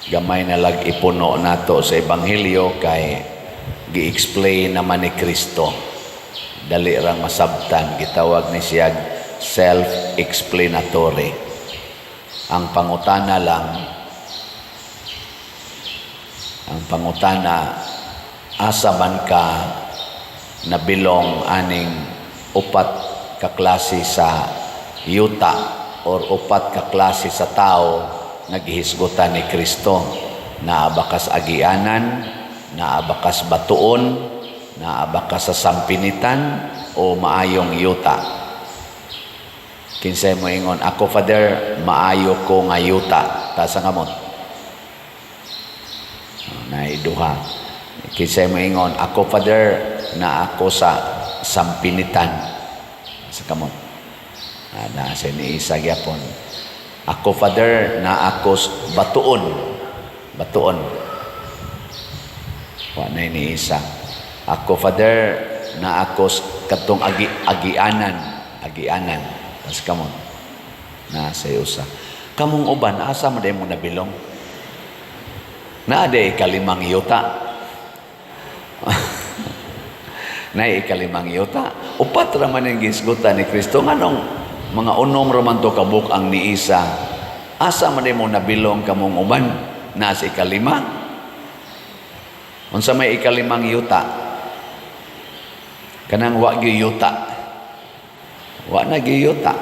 gamay na lag ipuno nato sa ebanghelyo kay gi-explain naman ni Kristo. Dali rang masabtan, gitawag ni siya self-explanatory. Ang pangutana, asa man ka nabilong aning upat ka klase sa yuta or upat ka klase sa tao naghihisgutan ni Kristo. Naabakas agianan, naabakas batuon, naabakas sa sampinitan o maayong yuta. Kinsay mo ingon, ako Father, maayo ko nga yuta. Tasa nga mo. Naiduha. Kinsay mo ingon, ako Father, na ako sa sampinitan. Sa kamot. Nasa ni Isa gyapon. Ako Father, na ako batuon. Batuon. Wa na ni Isa. Ako Father, na ako katong agianan. Agianan. As kamon. Nasa usa. Kamong uban, asa mo mo nabilong? Naaday kalimang yuta. Nay ikalimang yuta. Upat raman ang gisgutan ni Kristo. Nganong mga unom raman to kabuk ang ni Isa. Asa man mo nabilong kamong uban? Nasa ikalima. Unsa may ikalimang yuta? Kanang wa gyud yuta. Wa na gyud yuta.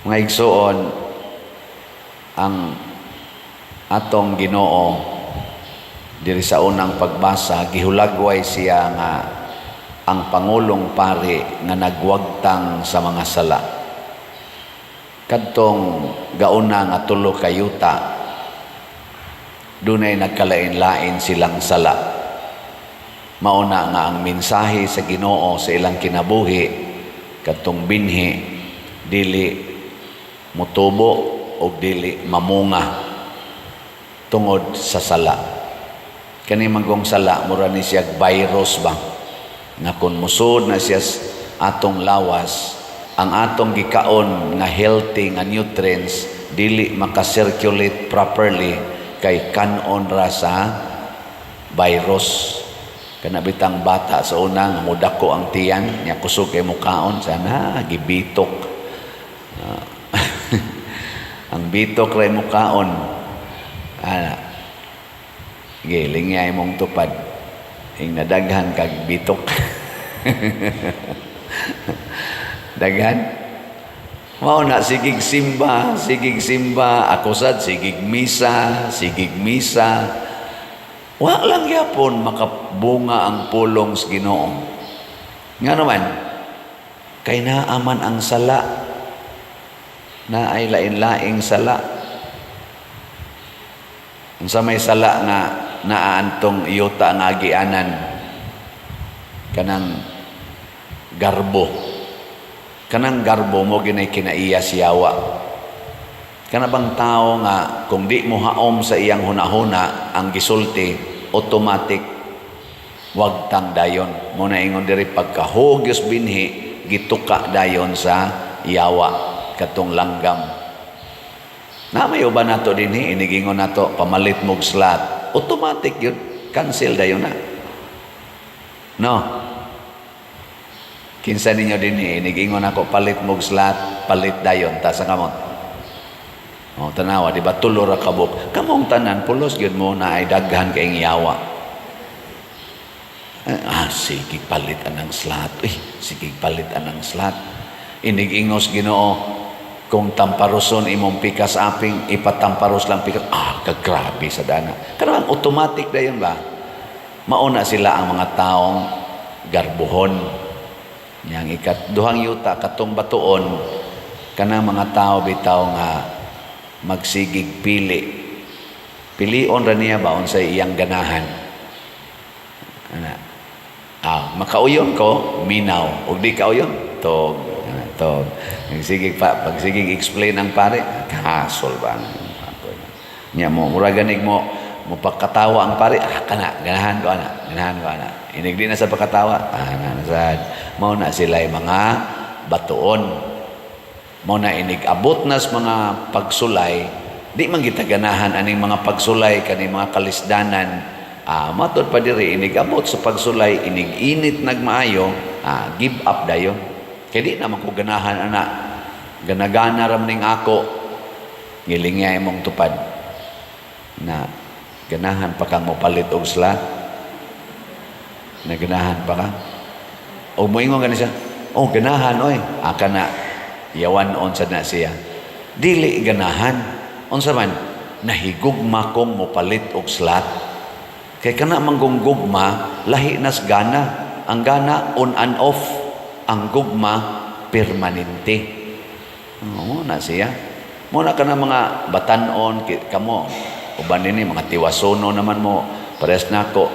Mga igsoon, ang atong Ginoo diri sa unang pagbasa, gihulagway siya nga ang Pangulong Pari nga nagwagtang sa mga sala. Kadtong gauna nga tulo ka yuta, dunay nagkalain-lain silang sala. Mauna nga ang mensahe sa Ginoo sa ilang kinabuhi, kadtong binhi, dili mutubo o dili mamunga tungod sa sala. Kani manggong sala, mura ni siya virus ba? Nga kung musod na siya atong lawas, ang atong gikaon nga healthy nga nutrients, dili makasirculate properly kay kanon ra sa virus. Kanabitang bata sa una, mudako ang tiyan, niya kusog kay mukaon, sana gibitok. Ang bitok ray mukaon. Giling niya imong tupad. Ing nadaghan kag bitok. Daghan. Mao na sigig simba. Ako sad sigig misa. Wa lang yapon makabunga ang pulong sa Ginoo. Nga naman, kay naaman ang sala. Na ay lain-laing sala. Unsa may sala nga naantong yuta nga agianan, kanang garbo mo ginay kinaiya siyawa. Kana bang tao nga kung di mo haom sa iyang hunahuna ang gisulti, automatic wagtang dayon. Muna ingon diri pagkahugyos binhi, gituka dayon sa yawa katong langgam. Na may uban nato dinhi, inigingon nato pamalit mog slot. Automatic yun, cancel dayon na. No. Kinsa ninyo dinhi, inigingon ako palit mog slot, palit dayon ta sa kamot. O tanawa, di ba tulo ra kabuk. Kamong tanan pulos gyud mo na ay daghan kay yawa. Sige palit anang slot. Sige palit anang slot. Inigingos Ginoo, kung tamparoson imong pikas aping, ipatamparos lang pikas, kagrabe sa dana. Karang automatic na yun ba? Mauna sila ang mga taong garbuhon. Yang duhang yuta, katong batuon, kanang mga tao bitaw nga magsigig pili. Pilion ra niya ba sa iyang ganahan. Makauyon ko, minaw. Ug di kauyon, tog. Pagsigig explain ang pare, kasol ba? Nya mo, muraganig mo pagkatawa ang pare, ganahan ko ana. Inigdi na sa pagkatawa, nasad. Mao na sila mga batuon. Mao na inigabot nas mga pagsulay, Di man kita ganahan aning mga pagsulay kaning mga kalisdanan. Matod pa diri inig amot sa pagsulay, inig init nagmaayo, give up dayon. Kaya di naman ko ganahan ana. Ganagana ram ning ako. Ngilingya imong tupad na ganahan pa kang mopalit og slot. Naganahan pa ka. O moingon ka na siya, ganahan oy. Aka na yawan-on sad na siya. Dili ganahan. Unsa man nahigugma kong mopalit og slot. Kay kana manggugma lahi nas gana. Ang gana on and off, ang gugma permanente. Na siya. Muna ka na mga batanon kamo. Uban nini mga tiwasono naman mo. Pares nako.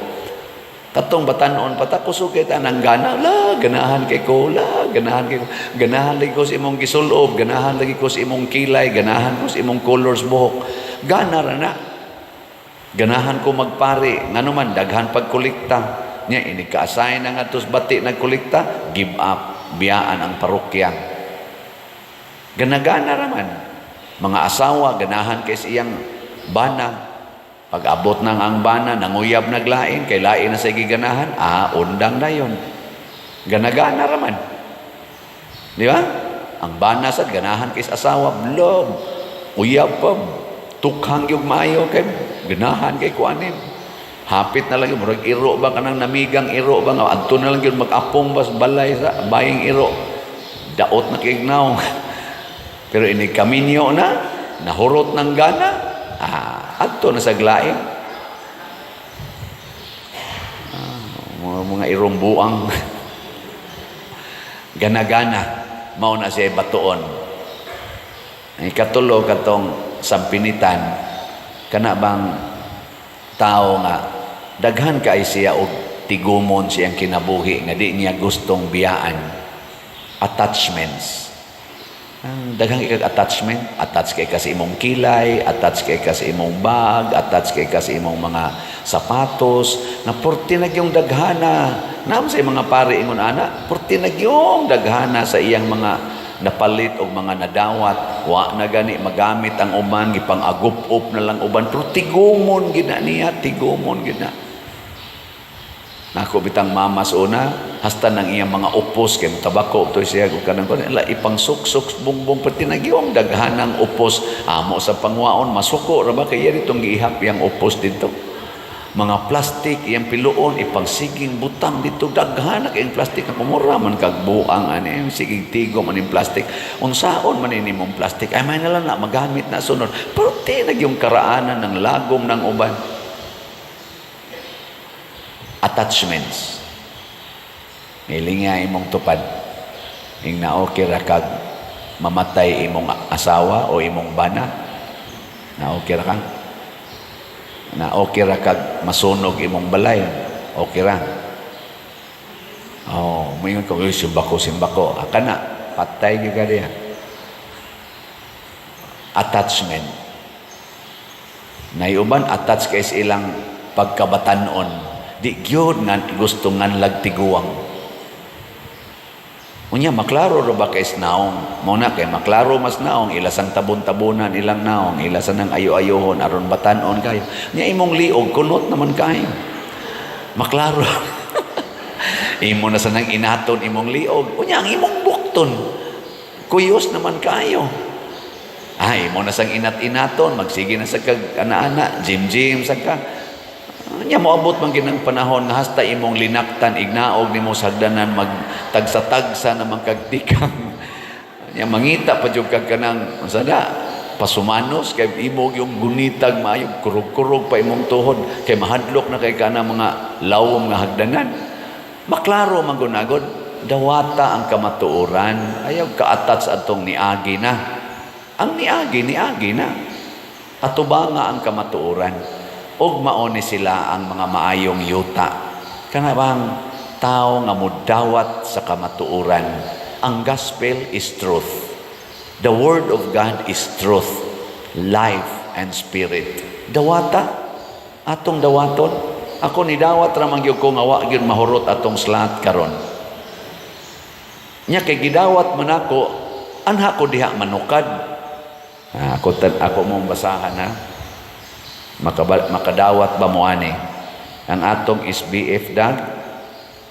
Katong batanon patakusugit anang gana. Ganahan kay ko. Ganahan lagi ko sa imong gisulob, ganahan lagi ko sa imong kilay, ganahan ko sa imong colors buhok. Gana ra na. Ganahan ko magpari, ngano man daghan pagkolekta. Nya ini ka-assign nga tus bati nagkolekta, give up, biyaan ang parokya. Ganagana ra man. Mga asawa ganahan kay siyang bana. Pag abot nang ang bana, nanguyab naglain, kay lain na sa giganahan, undang na yun. Ganagana ra man. Di ba? Ang bana sad ganahan kay asawa, blog, uyab pa, tukhang yung maayo kay ganahan kay kuanin. Hapit na lang yung murag iro ba kanang namigang iro ba nga adto na lang yung mag-apong bas balay sa baying iro. Daot na kignaw. Pero ini kaminyo na, nahurot ng gana, adto na sa glaing. Mga irong buang. Gana-gana. Mao na siya batuon. Ikatulo katong sampinitan, kana bang tao nga daghan kay siya og tigumon siyang kinabuhi nga di niya gustong biyaan. Attachments. Daghang ikag attachment, attach kay kasi imong kilay, attach kay kasi imong bag, attach kay kasi imong mga sapatos, na porti na yung daghana. Naam sa mga pari ingon ana, porti na yung daghana sa iyang mga napalit o mga nadawat, wa na gani magamit ang uman, gipang-agup-up na lang uban, pero tigumon gina niya, tigumon gina. Nako bitang mamas una, hasta nang iyang mga upos kay tabako to siya kung kanang la ipang suksok bumbong pati nagyong daghanang upos amo sa pangwaon masuko ra ba kay ditong giihap yang upos dito. Mga plastik iyang piluon ipang siging butang dito daghan kay plastik na kumura man kag buang ani siging tigo man in plastik. Unsaon man ini mong plastik ay may nalang na magamit na sunod. Pero nagyong karaanan ng lagom ng uban. Attachments. Ilinga imong tupad. Ing na okay ra kag mamatay imong asawa o imong bana. Na okay ra ka? Na okay ra kag masunog imong balay. Okay ra. Moingon ko simbako. Akana patay gyud ka diha. Attachment. Naiuban attach kay sa ilang pagkabatanon. Di gyud nga gusto nganlag tiguang. Unya maklaro ra ba kay naong? Mao na kay maklaro mas naong ilasang tabon-tabunan ilang naong, ilasan ng ayo-ayohon aron batan-on kayo. Nya imong liog kunot naman kayo. Maklaro. Imo na sa nang inaton imong liog. Unya ang imong bukton. Kuyos naman kayo. Imo na sang inat-inaton, magsige na sa kag ana-ana, gym sa ka. Nya moabot man ginang panahon nga hasta imong linaktan ignaog nimo sagdanan magtagsa-tagsa na magkagtikang. Nya mangita pa jud kag kanang sada pasumanos kay imong yung gunitag maayo kurog-kurog pa imong tuhod kay mahadlok na kay kana mga lawom nga hagdanan. Maklaro man gunagod dawata ang kamatuoran ayaw ka-attach atong niagi na. Ang niagi na. Atubanga ang kamatuoran. Og maoni sila ang mga maayong yuta. Kana bang tao nga mudawat sa kamatuoran. Ang gospel is truth. The word of God is truth, life and spirit. Dawata atong dawaton. Ako ni dawat ra man gyud ko nga wa gyud mahurot atong slat karon. Nya kay gidawat man ako anha ko diha manukad. Ako mong basahan ha. Makadawat ba mo ani? Ang atong SBF dag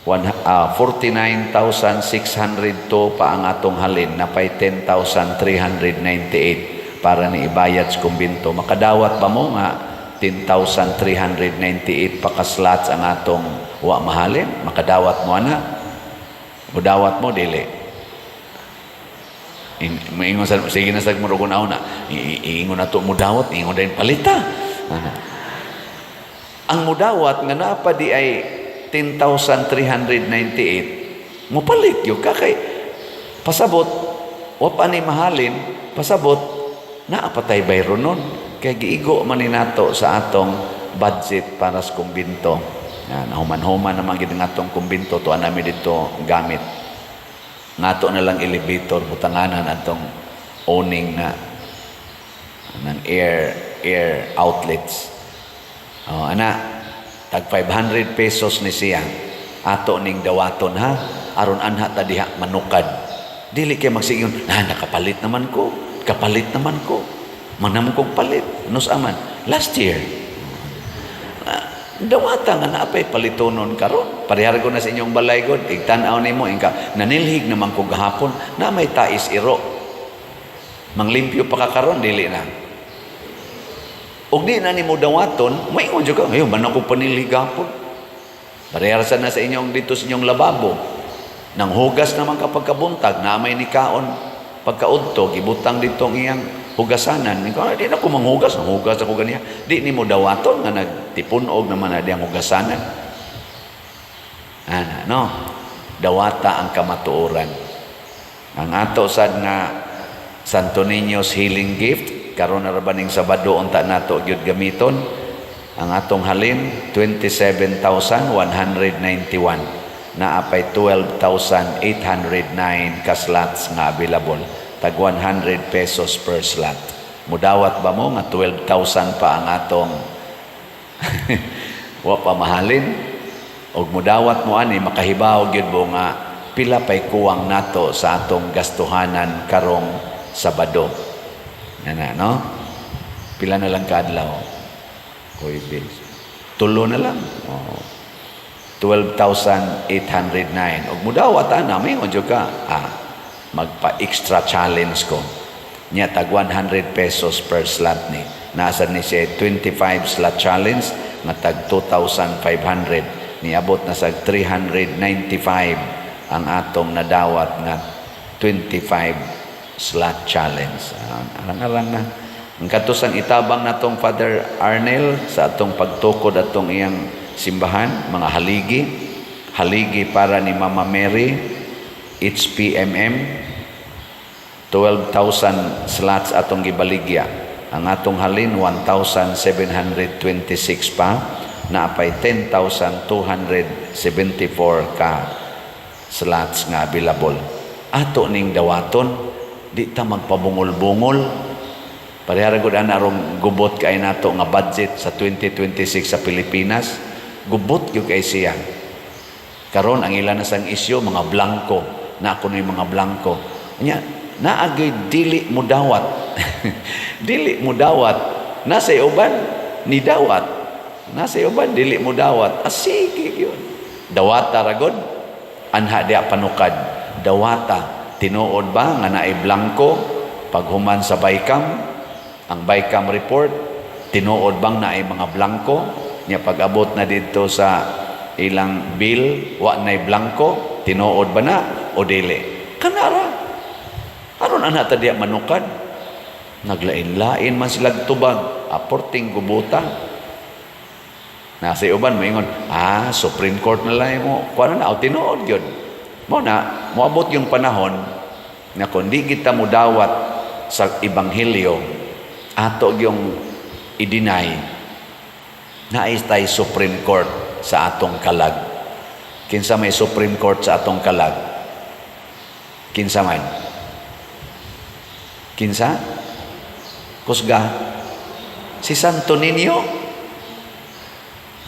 49,602 pa ang atong halin na pay 10,398 para ni ibayad sa kumbinto. Makadawat ba mo nga 10,398 pa ka slots ang atong wa mahalin? Makadawat mo ana? Mudawat mo dili. Ingon sa sige na sa muro na una. Ingon na to mudawat, ingon din palita. Ang mudawat nga napa di ay 10,398 mupalit yung kakay pasabot o pa ni mahalin pasabot naapatay bayro nun kaya giigo man ni nato sa atong budget para sa kumbinto. Nahuman-human naman gid ng atong kumbinto to anami dito gamit nato na lang elevator butanganan atong owning na ng air outlets. Tag 500 pesos ni siya ato ning dawaton ha aron anha ta diha manukad dili kay magsiingon nakapalit naman ko manam kog palit nus aman last year dawata nga naapay palitonon karon parehar ko na sa inyong balay god igtan-aw nimo ingka nanilhig naman ko gahapon na may tais iro manglimpyo pa ka karon dili na. Og di na ni mo dawaton, maingon jud ka, ayo man ako paniligapon. Parehas na sa inyong dito sa inyong lababo. Nang hugas naman kapag kabuntag, na may nikaon pagkaudto, gibutang dito ang iyang hugasanan. Di na ko manghugas, hugas ako ganiya. Di ni mo dawaton nga nagtipunog naman na diyang hugasanan. No? Dawata ang kamatuoran. Ang ato sad nga Santo Niño's healing gift, karon na rabaning Sabado unta nato gyud gamiton ang atong halin 27,191 na apay 12,809 ka slots nga available tag 100 pesos per slot. Mudawat ba mo nga 12,000 pa ang atong wa pa mahalin og mudawat mo ani makahibaw gyud mo nga pila pay kuwang nato sa atong gastuhanan karong Sabado. No? Pila na lang kaadlaw? Kuibis. Tulo na lang. 12,809. Og mudawat namin, onjo ka, magpa-extra challenge ko. Nya tag 100 pesos per slot ni. Nasa ni siya 25 slot challenge, nga tag 2,500. Niabot na sa 395 ang atong nadawat nga 25 slot challenge. Alang-alang na. Ang katusang itabang natong Father Arnel sa atong pagtukod atong iyang simbahan, mga haligi para ni Mama Mary, HPMM, 12,000 slots atong gibaligya. Ang atong halin, 1,726 pa, na apay 10,274 ka slots nga available. Ato ning dawaton, di ta magpabungol-bungol. Parehara gud ana arong gubot kay nato nga budget sa 2026 sa Pilipinas. Gubot gyud kay siya. Karon ang ilan na sang isyu mga blanco. Na ako yung mga blanco. Nya naagay dili mo dawat. Dili mo dawat. Nasa uban ni dawat. Nasa uban dili mo dawat. Sige yun. Dawata ragod anha dia panukad. Dawata tinuod ba nga naay blanco paghuman sa Baykam, ang Baykam report tinuod bang naay mga blanco nya pag-abot na dito sa ilang bill wa naay blanco tinuod ba na o dili kanara aron ana ta diya manukad naglain-lain man sila tubag aporting gubuta nasa uban moingon Supreme Court na lang mo kuno na tinuod gyud mo na moabot yung panahon na kung di kita mudawat sa Ebanghelyo ato yung i-deny na istay Supreme Court sa atong kalag. Kinsa may Supreme Court sa atong kalag? Kinsa man? Kinsa? Kusga? Si Santo Niño?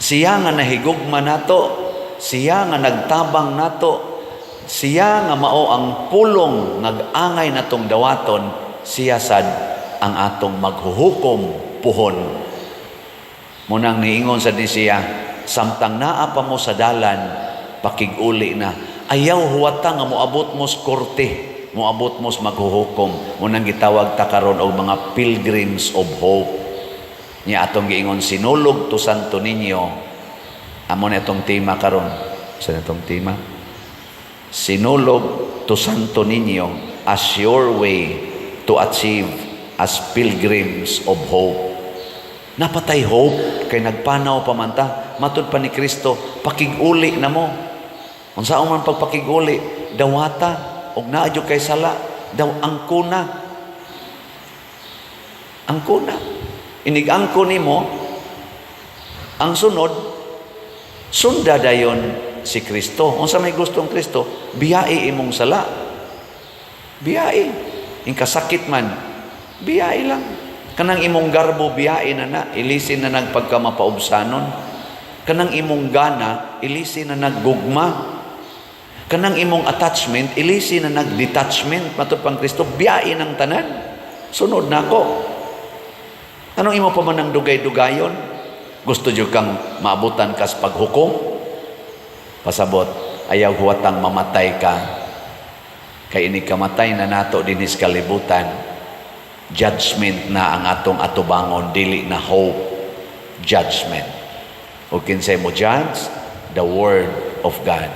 Siya nga nahigugma nato, siya nga nagtabang nato, siya nga mao ang pulong nag-angay natong dawaton, siya sad ang atong maghuhukom puhon. Munang niingon sa siya, samtang naa pa mo sa dalan, pakiguli na. Ayaw huwata nga moabot mo sa korte, moabot mo sa maghuhukom. Munang gitawag ta karon og mga pilgrims of hope. Nya atong giingon, sinulog to Santo Niño. Amo na itong tema karon. Sa itong tema? Sinulog to Santo Niño as your way to achieve as pilgrims of hope. Napatay hope kay nagpanaw pa man ta, matud pa ni Kristo, pakiguli na mo. Unsaon man pagpakiguli, dawata og naadyo kay sala, daw angkuna. Angkuna. Inig-angko nimo, ang sunod, sunda dayon si Kristo. Unsa may gustong Kristo, biyai imong sala. Biyai. Ing kasakit man, biyai lang. Kanang imong garbo biyai na ilisin na nagpagkamapaubsanon. Kanang imong gana, ilisin na naggugma. Kanang imong attachment, ilisin na nagdetachment. Matud pang Kristo, biyai ng tanan. Sunod na ako. Anong imo pa man ang dugay-dugayon? Gusto nyo kang maabutan kas paghukom? Pasabot, ayaw huwatang mamatay ka. Kay ini kamatay na nato dinis kalibutan. Judgment na ang atong atubangon, dili na hope. Judgment. O kinsay mo judge? The Word of God.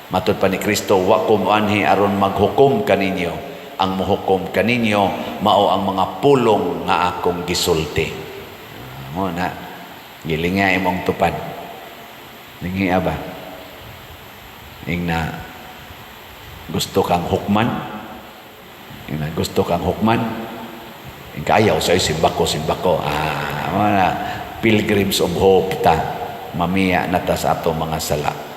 Matud pa ni Kristo, wa ko moanhi aron maghukom kaninyo. Ang muhukom kaninyo, mao ang mga pulong nga akong gisulti. Mo na, gilinga imong tupad. Lingi ba? Ing na, gusto kang hukman? Ing na, gusto kang hukman? Ing kaayaw sa'yo, simbako. Mo na, pilgrims of hope ta. Mamiya na ta sa ato mga sala.